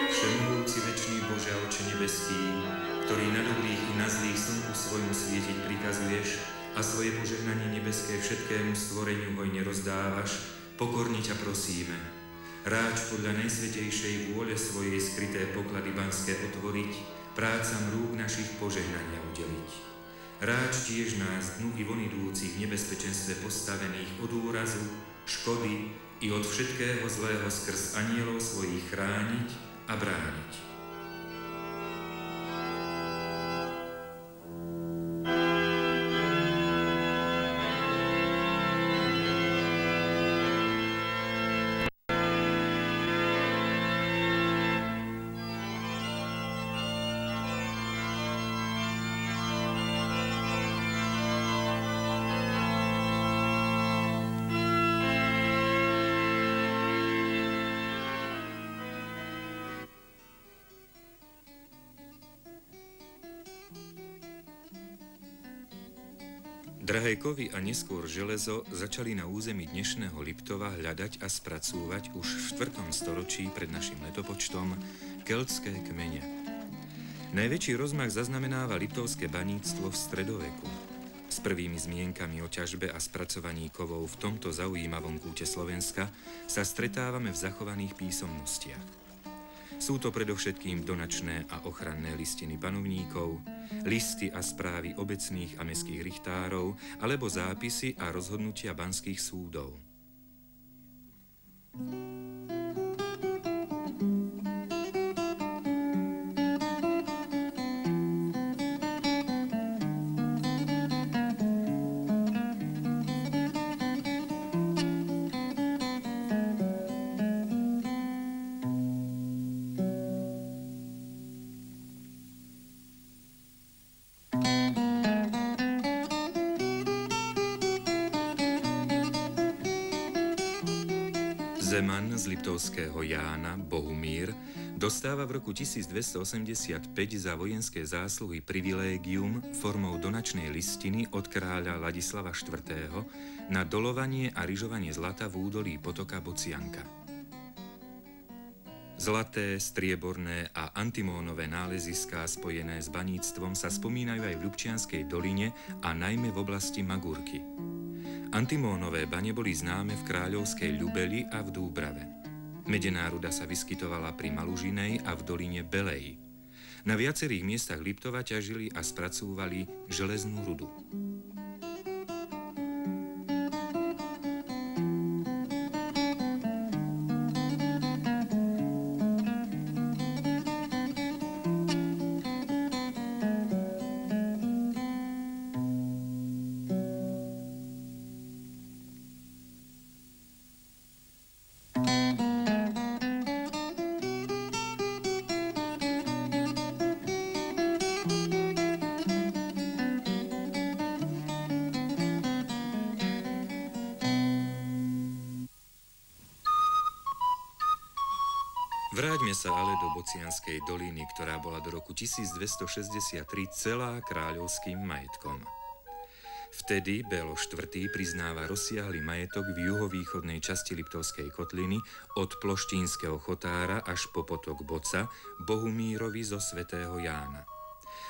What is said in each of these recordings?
Všemohúci večný Bože a Oče nebeský, ktorý na dobrých i na zlých slnku svojmu svietiť prikazuješ a svoje požehnanie nebeské všetkému stvoreniu hojne rozdávaš, pokorne ťa prosíme. Ráč podľa najsvätejšej vôle svojej skryté poklady banské otvoriť, prácam rúk našich požehnania udeliť. Ráč tiež nás dnu i von idúcich v nebezpečenstve postavených od úrazu, škody i od všetkého zlého skrz anielov svojich chrániť a brániť. Drahé kovy a neskôr železo začali na území dnešného Liptova hľadať a spracúvať už v 4. storočí pred našim letopočtom keltské kmene. Najväčší rozmach zaznamenáva liptovské baníctvo v stredoveku. S prvými zmienkami o ťažbe a spracovaní kovov v tomto zaujímavom kúte Slovenska sa stretávame v zachovaných písomnostiach. Sú to predovšetkým donačné a ochranné listiny panovníkov, listy a správy obecných a mestských richtárov alebo zápisy a rozhodnutia banských súdov. Zeman z liptovského Jána, Bohumír, dostáva v roku 1285 za vojenské zásluhy privilégium formou donačnej listiny od kráľa Ladislava IV. Na dolovanie a ryžovanie zlata v údolí potoka Bocianka. Zlaté, strieborné a antimónové náleziská spojené s baníctvom sa spomínajú aj v Ľubčianskej doline a najmä v oblasti Magurky. Antimónové bane boli známe v kráľovskej Ľubeli a v Dúbrave. Medená ruda sa vyskytovala pri Malužinej a v doline Belej. Na viacerých miestach Liptova ťažili a spracúvali železnú rudu. Vráťme sa ale do Bocianskej doliny, ktorá bola do roku 1263 celá kráľovským majetkom. Vtedy Bélo IV. Priznáva rozsiahly majetok v juhovýchodnej časti Liptovskej kotliny od Ploštínskeho Chotára až po potok Boca Bohumírovi zo svätého Jána.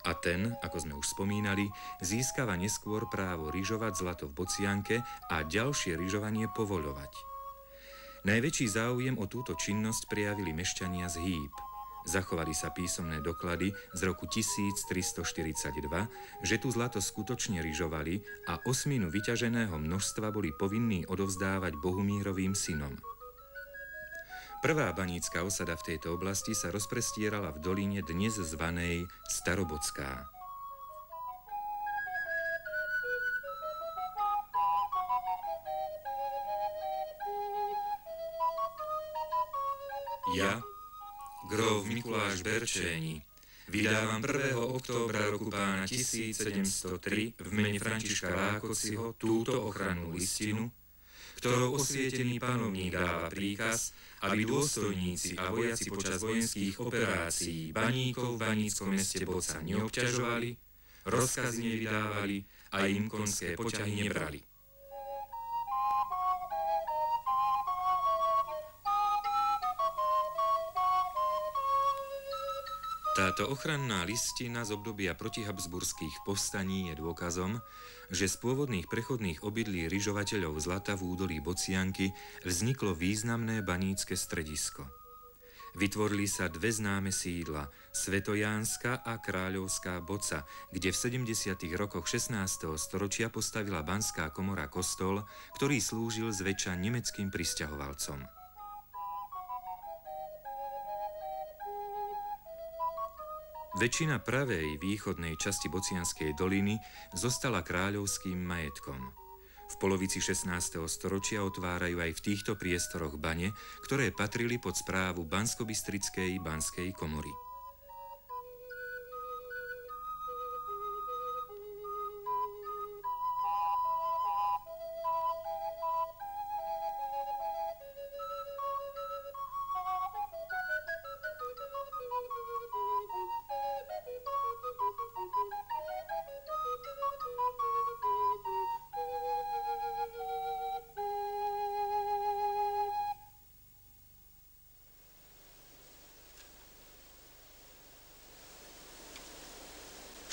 A ten, ako sme už spomínali, získava neskôr právo ryžovať zlato v Bocianke a ďalšie ryžovanie povoľovať. Najväčší záujem o túto činnosť prejavili mešťania z Hýb. Zachovali sa písomné doklady z roku 1342, že tu zlato skutočne ryžovali a osminu vyťaženého množstva boli povinní odovzdávať Bohumírovým synom. Prvá banícka osada v tejto oblasti sa rozprestierala v doline dnes zvanej Starobodská. Ja, gróf Mikuláš Berčéni, vydávam 1. októbra roku pána 1703 v mene Františka Rákociho túto ochrannú listinu, ktorou osvietený panovník dáva príkaz, aby dôstojníci a vojaci počas vojenských operácií baníkov v baníckom meste Boca neobťažovali, rozkazy nevydávali a im konské poťahy nebrali. Táto ochranná listina z obdobia protihabsburských povstaní je dôkazom, že z pôvodných prechodných obydlí ryžovateľov zlata v údolí Bocianky vzniklo významné banícke stredisko. Vytvorili sa dve známe sídla, Svetojánska a Kráľovská Boca, kde v 70. rokoch 16. storočia postavila banská komora kostol, ktorý slúžil zväčša nemeckým prisťahovalcom. Väčšina pravej východnej časti Bocianskej doliny zostala kráľovským majetkom. V polovici 16. storočia otvárajú aj v týchto priestoroch bane, ktoré patrili pod správu Banskobystrickej banskej komory.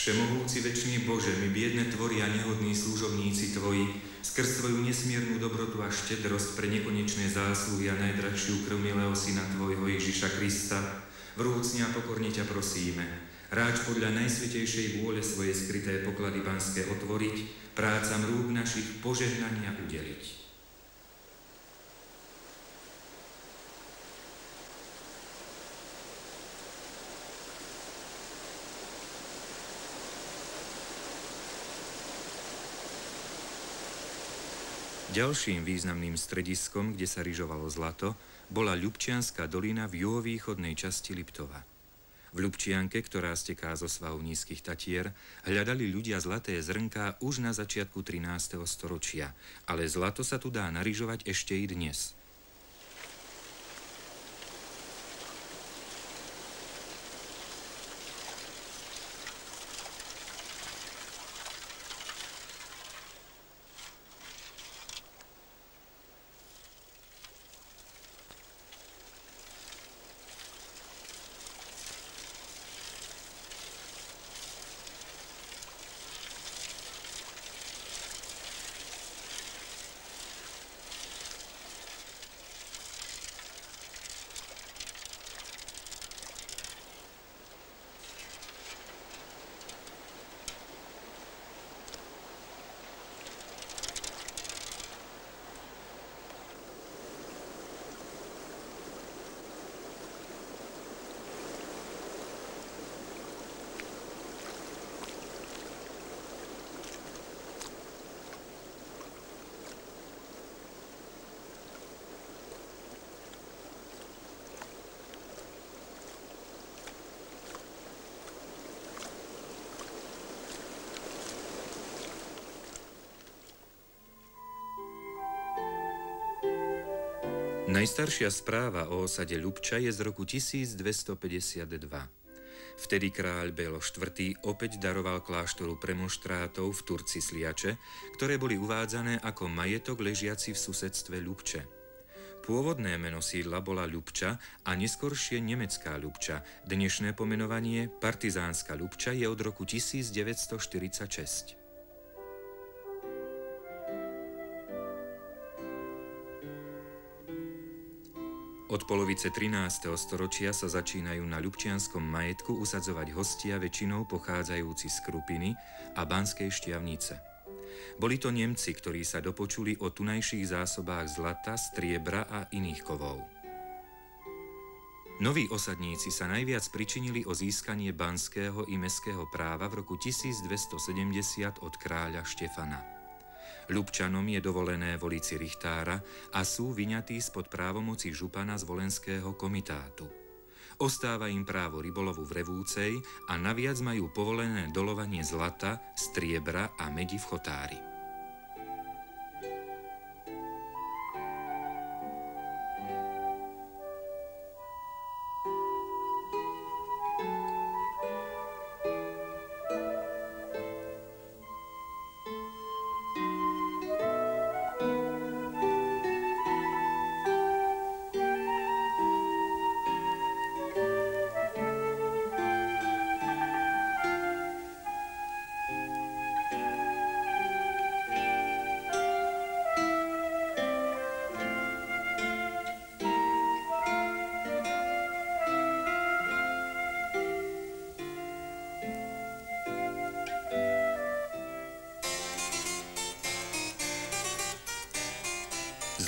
Všemohúci večný Bože, my biedne tvorí a nehodní služobníci Tvoji, skrz Tvoju nesmiernu dobrotu a štedrosť pre nekonečné zásluhy a najdrahšiu krv milého Syna Tvojho Ježiša Krista, vrúcne a pokorne ťa prosíme, ráč podľa najsvätejšej vôle svoje skryté poklady banské otvoriť, prácam rúk našich požehnania udeliť. Ďalším významným strediskom, kde sa ryžovalo zlato, bola Ľubčianska dolina v juhovýchodnej časti Liptova. V Ľubčianke, ktorá steká zo svahu nízkych Tatier, hľadali ľudia zlaté zrnká už na začiatku 13. storočia, ale zlato sa tu dá naryžovať ešte i dnes. Najstaršia správa o osade Ľubča je z roku 1252. Vtedy kráľ Bélo IV. Opäť daroval kláštoru premonštrátov v Turci Sliače, ktoré boli uvádzané ako majetok ležiaci v susedstve Ľubče. Pôvodné meno sídla bola Ľubča a neskoršie nemecká Ľubča. Dnešné pomenovanie partizánska Ľubča je od roku 1946. Od polovice 13. storočia sa začínajú na ľubčianskom majetku usadzovať hostia väčšinou pochádzajúci z Krupiny a Banskej Štiavnice. Boli to Nemci, ktorí sa dopočuli o tunajších zásobách zlata, striebra a iných kovov. Noví osadníci sa najviac pričinili o získanie banského i mestského práva v roku 1270 od kráľa Štefana. Ľubčanom je dovolené voliť si richtára a sú vyňatí spod právomoci župana z volenského komitátu. Ostáva im právo rybolovu v Revúcej a naviac majú povolené dolovanie zlata, striebra a medi v Chotári.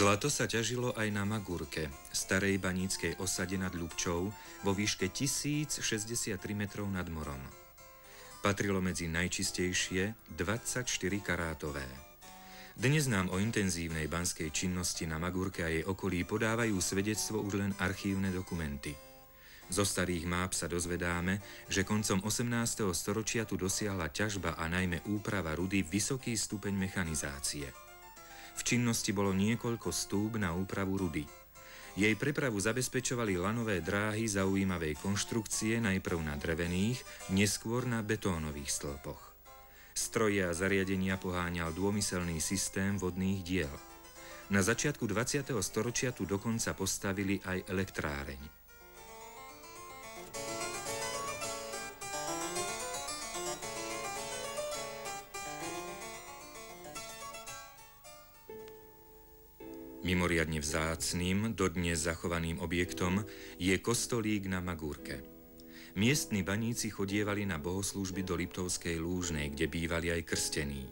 Zlato sa ťažilo aj na Magurke, starej baníckej osade nad Ľubčou, vo výške 1063 metrov nad morom. Patrilo medzi najčistejšie 24 karátové. Dnes nám o intenzívnej banskej činnosti na Magurke a jej okolí podávajú svedectvo už len archívne dokumenty. Zo starých máp sa dozvedáme, že koncom 18. storočia tu dosiahla ťažba a najmä úprava rudy vysoký stupeň mechanizácie. V činnosti bolo niekoľko stúp na úpravu rudy. Jej prepravu zabezpečovali lanové dráhy zaujímavej konštrukcie najprv na drevených, neskôr na betónových stĺpoch. Stroje a zariadenia poháňal dômyselný systém vodných diel. Na začiatku 20. storočia tu dokonca postavili aj elektráreň. Mimoriadne vzácnym, dodnes zachovaným objektom je kostolík na Magurke. Miestni baníci chodievali na bohoslúžby do Liptovskej Lúžnej, kde bývali aj krstení.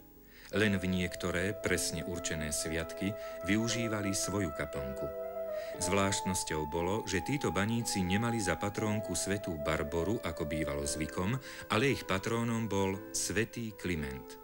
Len v niektoré presne určené sviatky využívali svoju kaplnku. Zvláštnosťou bolo, že títo baníci nemali za patrónku svätú Barboru, ako bývalo zvykom, ale ich patrónom bol svätý Kliment.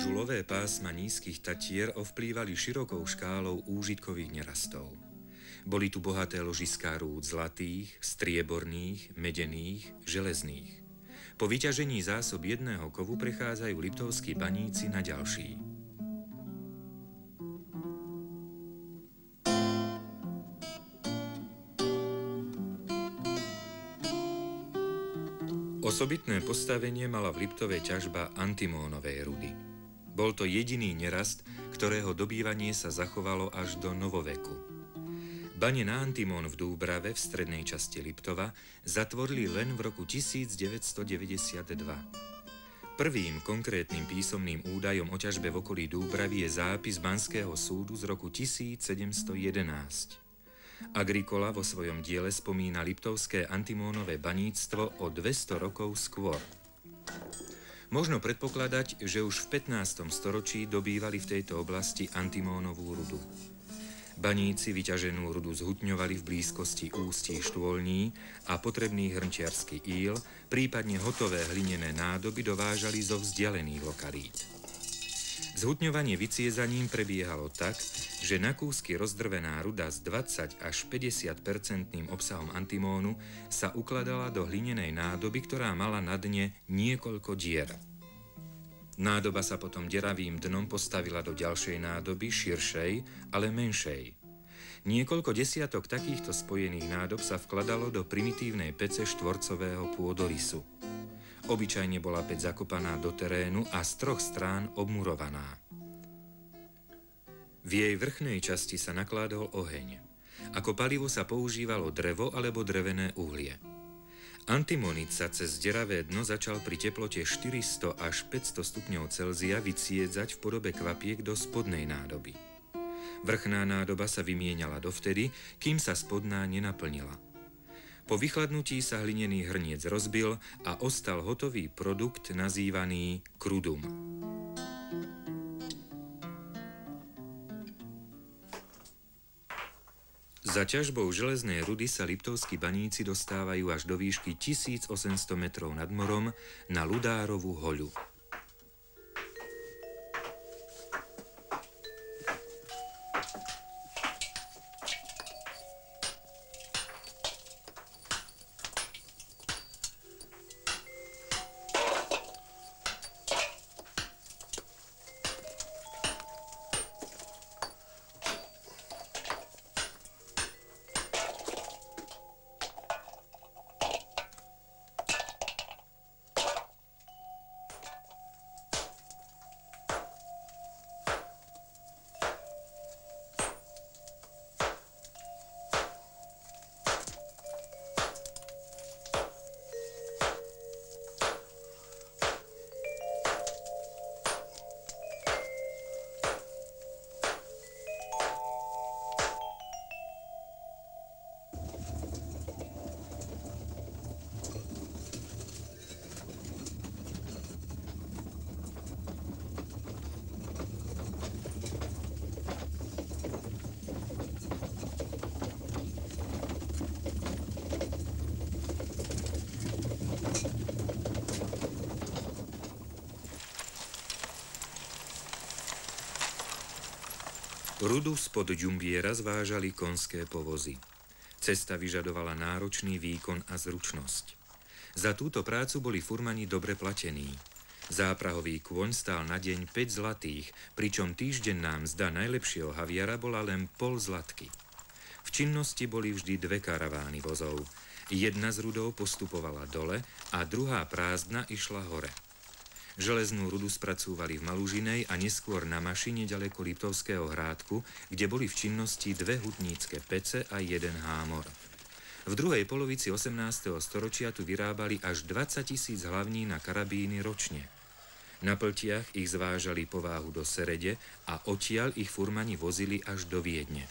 Žulové pásma nízkych Tatier ovplývali širokou škálou úžitkových nerastov. Boli tu bohaté ložiská rúd zlatých, strieborných, medených, železných. Po vyťažení zásob jedného kovu prechádzajú liptovskí baníci na ďalší. Osobitné postavenie mala v Liptove ťažba antimónovej rudy. Bol to jediný nerast, ktorého dobývanie sa zachovalo až do novoveku. Bane na antimón v Dúbrave v strednej časti Liptova zatvorili len v roku 1992. Prvým konkrétnym písomným údajom o ťažbe v okolí Dúbravy je zápis Banského súdu z roku 1711. Agricola vo svojom diele spomína liptovské antimónové baníctvo o 200 rokov skôr. Možno predpokladať, že už v 15. storočí dobývali v tejto oblasti antimónovú rudu. Baníci vyťaženú rudu zhutňovali v blízkosti ústí štôlní a potrebný hrnčiarsky íl, prípadne hotové hlinené nádoby dovážali zo vzdialených lokalít. Zhutňovanie vyciezaním prebiehalo tak, že na kúsky rozdrvená ruda s 20 až 50% obsahom antimónu sa ukladala do hlinenej nádoby, ktorá mala na dne niekoľko dier. Nádoba sa potom deravým dnom postavila do ďalšej nádoby, širšej, ale menšej. Niekoľko desiatok takýchto spojených nádob sa vkladalo do primitívnej pece štvorcového pôdorysu. Obyčajne bola päť zakopaná do terénu a z troch strán obmurovaná. V jej vrchnej časti sa nakládol oheň. Ako palivo sa používalo drevo alebo drevené uhlie. Antimonit sa cez deravé dno začal pri teplote 400 až 500 stupňov Celzia vyciedzať v podobe kvapiek do spodnej nádoby. Vrchná nádoba sa vymieniala dovtedy, kým sa spodná nenaplnila. Po vychladnutí sa hlinený hrniec rozbil a ostal hotový produkt nazývaný krudum. Za ťažbou železnej rudy sa liptovskí baníci dostávajú až do výšky 1800 metrov nad morom na Ľudárovú hoľu. Rudu spod Ďumbiera zvážali konské povozy. Cesta vyžadovala náročný výkon a zručnosť. Za túto prácu boli furmani dobre platení. Záprahový kôň stál na deň 5 zlatých, pričom týždenná mzda najlepšieho haviara bola len pol zlatky. V činnosti boli vždy dve karavány vozov. Jedna z rudou postupovala dole a druhá prázdna išla hore. Železnú rudu spracúvali v Malužinej a neskôr na Maši neďaleko Liptovského Hrádku, kde boli v činnosti dve hutnícke pece a jeden hámor. V druhej polovici 18. storočia tu vyrábali až 20 000 hlavní na karabíny ročne. Na pltiach ich zvážali po váhu do Serede a odtiaľ ich furmani vozili až do Viedne.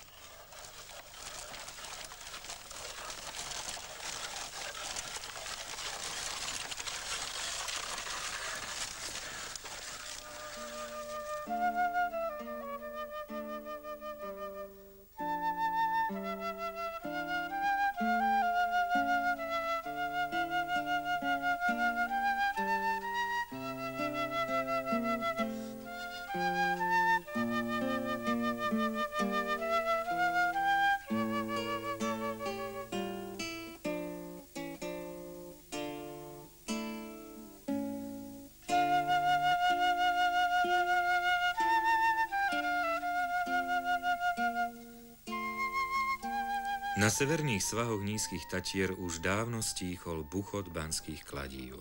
Na severných svahoch nízkych Tatier už dávno stíchol buchot banských kladív.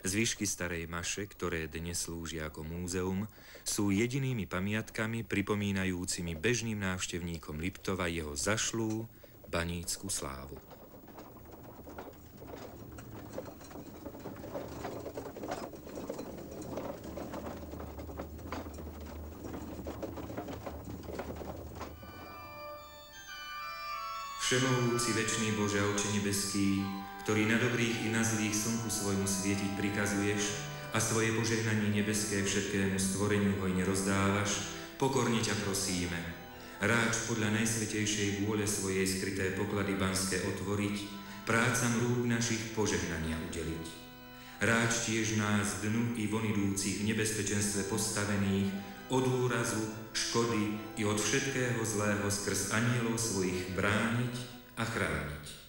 Zvyšky starej Maše, ktoré dnes slúžia ako múzeum, sú jedinými pamiatkami pripomínajúcimi bežným návštevníkom Liptova jeho zašlú banícku slávu. Všemohúci večný Bože a Oče nebeský, ktorý na dobrých i na zlých slnku svojmu svietiť prikazuješ a svoje požehnanie nebeské všetkému stvoreniu hojne rozdávaš, pokorne ťa prosíme. Ráč podľa najsvätejšej vôle svojej skryté poklady banské otvoriť, prácam rúk našich požehnania udeliť. Ráč tiež nás dnu i von idúcich v nebezpečenstve postavených od úrazu, škody i od všetkého zlého skrz anielov svojich brániť a chrániť.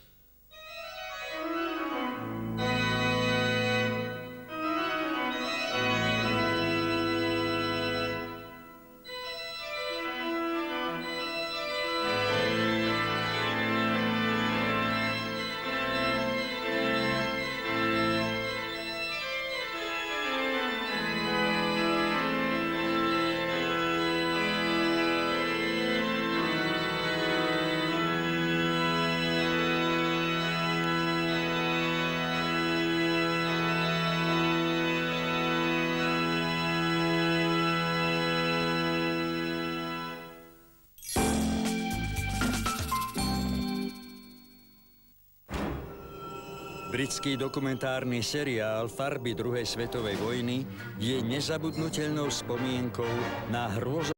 Britský dokumentárny seriál Farby druhej svetovej vojny je nezabudnutelnou spomienkou na hrôzo